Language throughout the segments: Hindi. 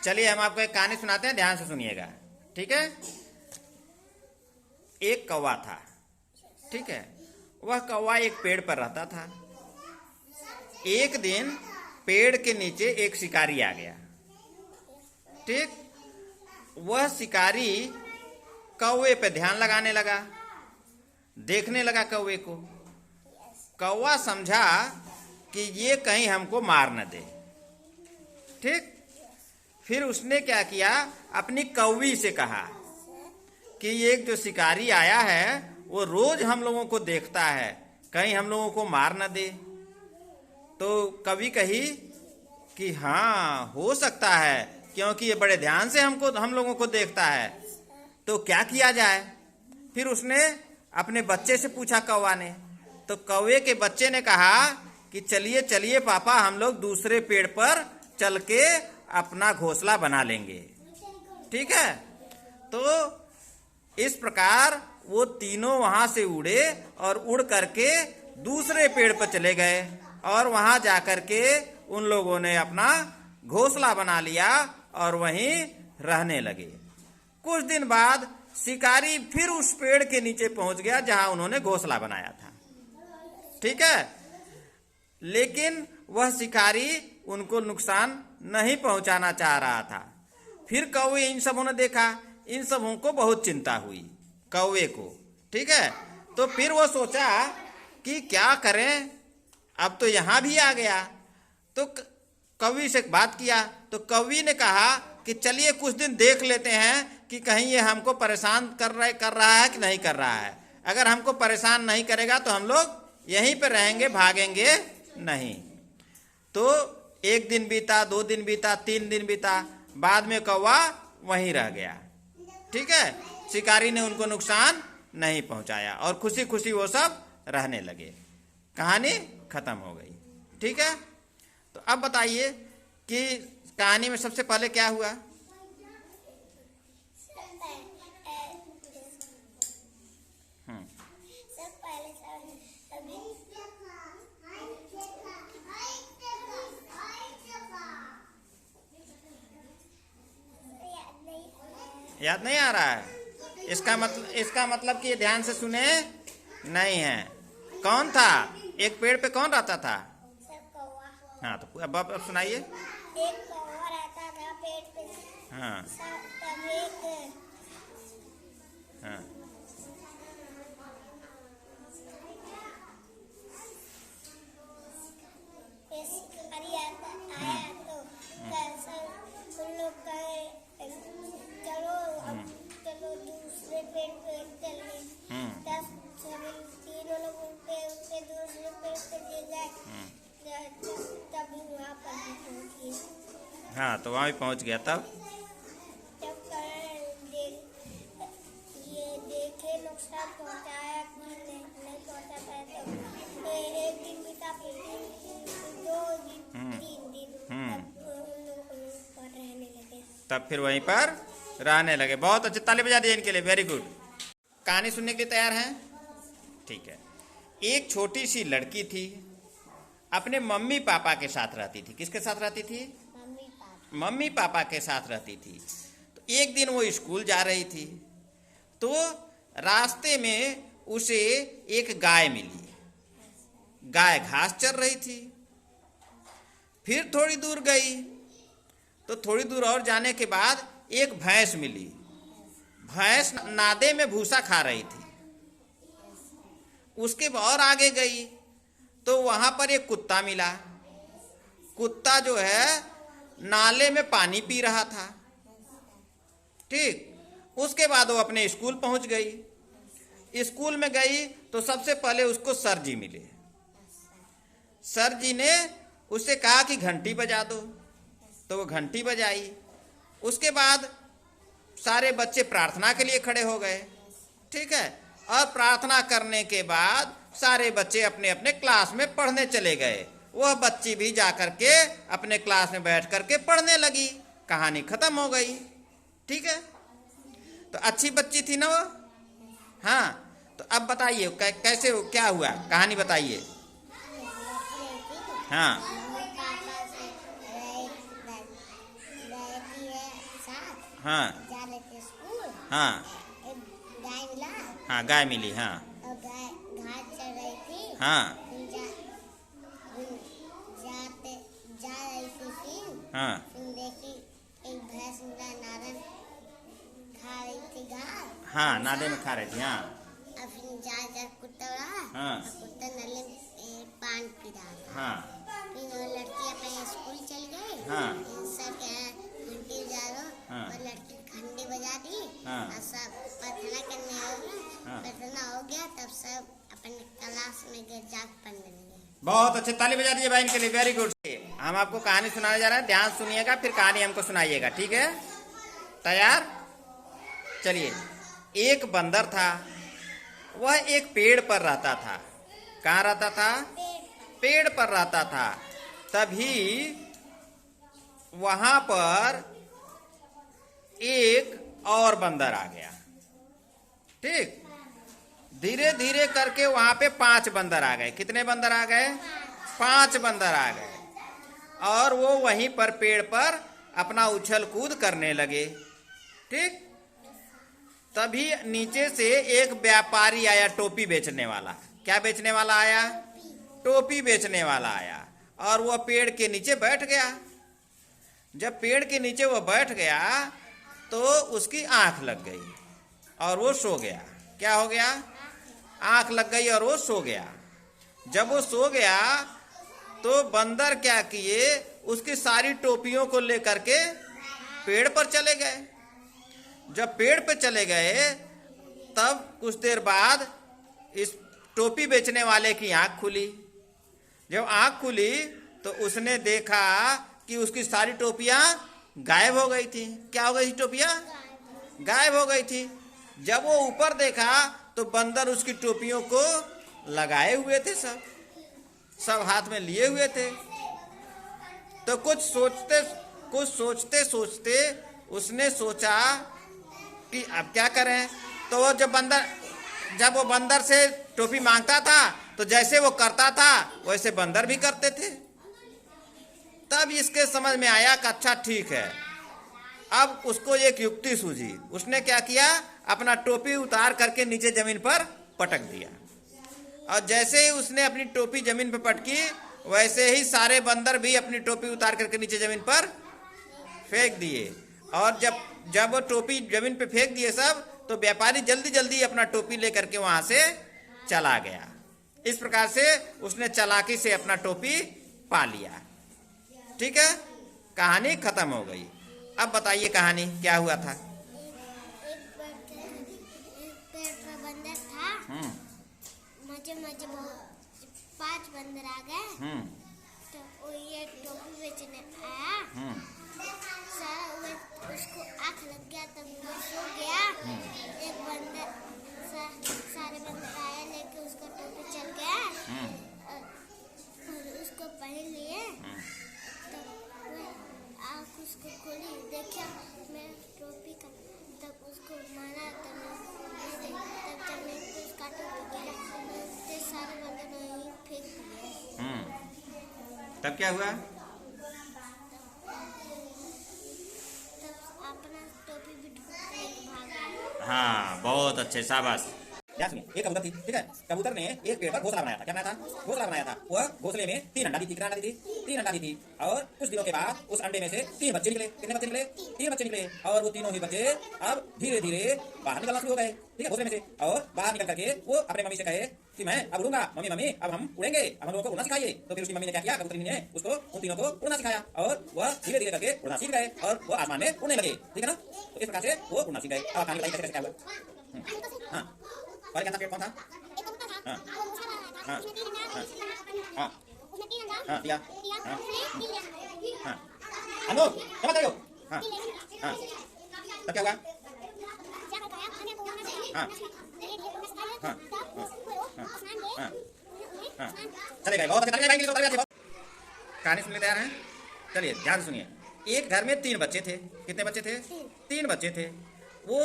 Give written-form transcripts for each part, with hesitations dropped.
चलिए हम आपको एक कहानी सुनाते हैं, ध्यान से सुनिएगा। ठीक है। एक कौवा था। ठीक है। वह कौवा एक पेड़ पर रहता था। एक दिन पेड़ के नीचे एक शिकारी आ गया। ठीक। वह शिकारी कौवे पे ध्यान लगाने लगा, देखने लगा कौवे को। कौवा समझा कि ये कहीं हमको मार न दे। ठीक। फिर उसने क्या किया, अपनी कौवी से कहा कि एक जो शिकारी आया है वो रोज हम लोगों को देखता है, कहीं हम लोगों को मार न दे। तो कवि कही कि हाँ, हो सकता है, क्योंकि ये बड़े ध्यान से हम लोगों को देखता है। तो क्या किया जाए। फिर उसने अपने बच्चे से पूछा, कौवा ने। तो कौवे के बच्चे ने कहा कि चलिए चलिए पापा, हम लोग दूसरे पेड़ पर चल के अपना घोंसला बना लेंगे। ठीक है। तो इस प्रकार वो तीनों वहां से उड़े और उड़ करके दूसरे पेड़ पर चले गए और वहां जाकर के उन लोगों ने अपना घोंसला बना लिया और वहीं रहने लगे। कुछ दिन बाद शिकारी फिर उस पेड़ के नीचे पहुंच गया जहां उन्होंने घोंसला बनाया था। ठीक है। लेकिन वह शिकारी उनको नुकसान नहीं पहुंचाना चाह रहा था। फिर कौवे इन सबों ने देखा, इन सबों को बहुत चिंता हुई कौवे को। ठीक है। तो फिर वो सोचा कि क्या करें, अब तो यहां भी आ गया। तो कौवी से बात किया तो कौवी ने कहा कि चलिए कुछ दिन देख लेते हैं कि कहीं ये हमको परेशान कर रहा है कि नहीं कर रहा है। अगर हमको परेशान नहीं करेगा तो हम लोग यहीं पर रहेंगे, भागेंगे नहीं। तो एक दिन बीता, 2 दिन बीता, 3 दिन बीता, बाद में कौवा वहीं रह गया। ठीक है। शिकारी ने उनको नुकसान नहीं पहुंचाया और खुशी खुशी वो सब रहने लगे। कहानी खत्म हो गई। ठीक है। तो अब बताइए कि कहानी में सबसे पहले क्या हुआ। याद नहीं आ रहा है। इसका मतलब कि ध्यान से सुने नहीं है। कौन था एक पेड़ पे, कौन रहता था। हाँ, तो अब सुनाइए। एक कौवा रहता था पेड़ पे। हाँ हाँ आया तो उन लोग कहे चलो दूसरे पेड़ पे चले। तब तीनों लोग उनके दूसरे पेड़ पे ले गए। तभी वहाँ पर पहुँचे। हाँ, तो वहाँ भी पहुँच गया। तब ये देखे नुकसान पहुँचाया कि नहीं पहुँचाता है। तो एक दिन बीता, 2 दिन, 3 दिन, रहने लगे। तब फिर वहीं पर रहने लगे। बहुत अच्छे, ताली बजा दिए इनके लिए, वेरी गुड। कहानी सुनने के लिए तैयार हैं। ठीक है। एक छोटी सी लड़की थी, अपने मम्मी पापा के साथ रहती थी। किसके साथ रहती थी। मम्मी पापा के साथ रहती थी। तो एक दिन वो स्कूल जा रही थी तो रास्ते में उसे एक गाय मिली। गाय घास चर रही थी। फिर थोड़ी दूर गई तो थोड़ी दूर और जाने के बाद एक भैंस मिली। भैंस नादे में भूसा खा रही थी। उसके और आगे गई तो वहां पर एक कुत्ता मिला। कुत्ता जो है नाले में पानी पी रहा था। ठीक। उसके बाद वो अपने स्कूल पहुंच गई। स्कूल में गई तो सबसे पहले उसको सर जी मिले। सर जी ने उससे कहा कि घंटी बजा दो, तो वो घंटी बजाई। उसके बाद सारे बच्चे प्रार्थना के लिए खड़े हो गए। ठीक है। और प्रार्थना करने के बाद सारे बच्चे अपने अपने क्लास में पढ़ने चले गए। वह बच्ची भी जाकर के अपने क्लास में बैठ करके पढ़ने लगी। कहानी खत्म हो गई। ठीक है। तो अच्छी बच्ची थी ना वो। हाँ, तो अब बताइए कैसे, क्या हुआ, कहानी बताइए। हाँ हाँ जा रहे थे स्कूल। हाँ एक गाय मिला। हाँ गाय मिली। हाँ और गाय घास चर रही थी। हाँ फिर जाते जा रही थी। हाँ फिर देखी एक भैंस मिला नारन खा रही थी घास। हाँ नादे में खा रही थी। हाँ और फिर जा कुत्ता रहा। हाँ और कुत्ता नले में पान पी रहा था। हाँ फिर वो लड़की अपने स्कूल चल गई। हाँ सर कहा घंटी बजा दो। हाँ। और लड़की घंटी बजा दी। हाँ। और सब प्रार्थना करने हो गया। हाँ। प्रार्थना हो गया तब सब अपने क्लास में गए जाग पढ़ने लगे। बहुत अच्छे, ताली बजा दीजिए भाई इनके लिए। Very good. हम आपको कहानी सुनाने जा रहे हैं, ध्यान सुनिएगा, फिर कहानी हमको सुनाइएगा, ठीक है? तैयार? चलिए। एक बंदर था, वह एक पेड़ पर रहता था। कहाँ रहता था? पेड़ पर रहता था। तभी वहां पर एक और बंदर आ गया। ठीक, धीरे धीरे करके वहां पे 5 बंदर आ गए। कितने बंदर आ गए? 5 बंदर आ गए। और वो वहीं पर पेड़ पर अपना उछल कूद करने लगे। ठीक, तभी नीचे से एक व्यापारी आया, टोपी बेचने वाला। क्या बेचने वाला आया? टोपी बेचने वाला आया। और वह पेड़ के नीचे बैठ गया। जब पेड़ के नीचे वो बैठ गया तो उसकी आंख लग गई और वो सो गया। क्या हो गया? आंख लग गई और वो सो गया। जब वो सो गया तो बंदर क्या किए, उसकी सारी टोपियों को लेकर के पेड़ पर चले गए। जब पेड़ पर चले गए तब कुछ देर बाद इस टोपी बेचने वाले की आंख खुली। जब आंख खुली तो उसने देखा कि उसकी सारी टोपियां गायब हो गई थी। क्या हो गई थी? टोपियां गायब हो गई थी। जब वो ऊपर देखा तो बंदर उसकी टोपियों को लगाए हुए थे, सब हाथ में लिए हुए थे। तो कुछ सोचते सोचते उसने सोचा कि अब क्या करें। तो जब वो बंदर से टोपी मांगता था तो जैसे वो करता था वैसे बंदर भी करते थे। तब इसके समझ में आया कि अच्छा ठीक है। अब उसको एक युक्ति सूझी। उसने क्या किया, अपना टोपी उतार करके नीचे जमीन पर पटक दिया। और जैसे ही उसने अपनी टोपी जमीन पर पटकी वैसे ही सारे बंदर भी अपनी टोपी उतार करके नीचे जमीन पर फेंक दिए। और जब वो टोपी जमीन पर फेंक दिए सब, तो व्यापारी जल्दी जल्दी अपना टोपी लेकर के वहां से चला गया। इस प्रकार से उसने चालाकी से अपना टोपी पा लिया। ठीक है, कहानी खत्म हो गई। अब बताइए कहानी क्या हुआ था? एक पेड़ पर बंदर था। मजे 5 बंदर आ गए। तो वो ये टोपी बेचने आया। उसको आँख लग गया तब वो सो गया। एक बंदर सारे बंदर आया लेके उसका टोपी चल गया। और उसको पहन लिए। तब वो आँख उसको खोली, देखा मैं टोपी का। तब उसको मारा। तब चलने पे उसका टोपी गिरा। तो सारे बंदर वहीं फेंक दिए। तब क्या हुआ? हाँ, बहुत अच्छे, शाबाश। ध्यान सुनिए। एक कबूतर थी, ठीक है? कबूतर ने एक पेड़ पर घोंसला बनाया था। क्या बनाया था? घोंसला बनाया था। वह घोंसले में 3 अंडा दी थी। कितना अंडा दी थी? 3 अंडा दी थी। और कुछ दिनों के बाद उस अंडे में से 3 बच्चे निकले। कितने बच्चे निकले? 3 बच्चे निकले। और वो तीनों ही बच्चे अब धीरे धीरे बाहर निकलना शुरू हो गए, ठीक है, घोंसले में से। और बाहर निकल करके वो अपने मम्मी से कहे कि मैं अब उड़ूंगा। मम्मी अब हम उड़ेंगे, अब हम लोगों को उड़ना सिखाइए। तो फिर उसकी मम्मी ने क्या किया, कबूतरी ने उसको उन तीनों को उड़ना सिखाया। और वह धीरे धीरे करके उड़ना सीख गए और वो आसमान में उड़ने लगे, ठीक है ना? तो इस प्रकार से वो उड़ना सीख गए। अब कहानी बताइए कैसे क्या हुआ। हाँ, और क्या था? पेड़ कौन था? हाँ हाँ हाँ हाँ दिया। हाँ हाँ अनु क्या बता रहे हो? हाँ हाँ तब क्या हुआ? हाँ हाँ हाँ हाँ चले गए। बहुत अच्छे। कहानी सुनने तैयार हैं? चलिए ध्यान से सुनिए। एक घर में 3 बच्चे थे। कितने बच्चे थे? 3 बच्चे थे। वो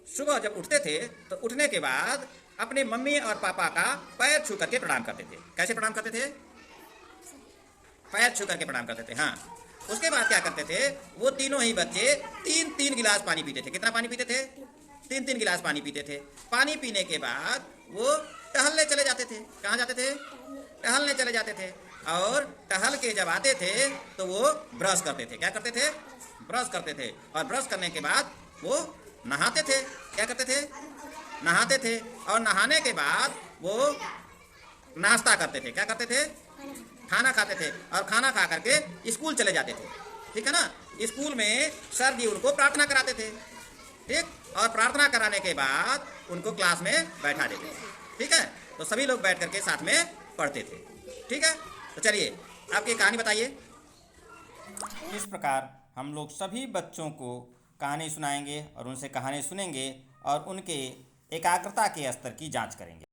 सुबह जब उठते थे तो उठने के बाद अपने मम्मी और पापा का पैर छू करके प्रणाम करते थे। कैसे प्रणाम करते थे? पैर छू करके प्रणाम करते थे। हाँ, उसके बाद क्या करते थे, वो तीनों ही बच्चे 3-3 गिलास पानी पीते थे। कितना पानी पीते थे? 3-3 गिलास पानी पीते थे। पानी पीने के बाद वो टहलने चले जाते थे। कहाँ जाते थे? टहलने चले जाते थे। और टहल के जब आते थे तो वो ब्रश करते थे। क्या करते थे? ब्रश करते थे। और ब्रश करने के बाद वो नहाते थे। क्या करते थे? नहाते थे। और नहाने के बाद वो नाश्ता करते थे। क्या करते थे? खाना खाते थे। और खाना खा करके स्कूल चले जाते थे। ठीक है ना? स्कूल में सर जी उनको प्रार्थना कराते थे। ठीक, और प्रार्थना कराने के बाद उनको क्लास में बैठा देते थे। ठीक है, तो सभी लोग बैठ करके साथ में पढ़ते थे। ठीक है, तो चलिए आपकी कहानी बताइए। इस प्रकार हम लोग सभी बच्चों को कहानी सुनाएंगे और उनसे कहानी सुनेंगे और उनके एकाग्रता के स्तर की जांच करेंगे।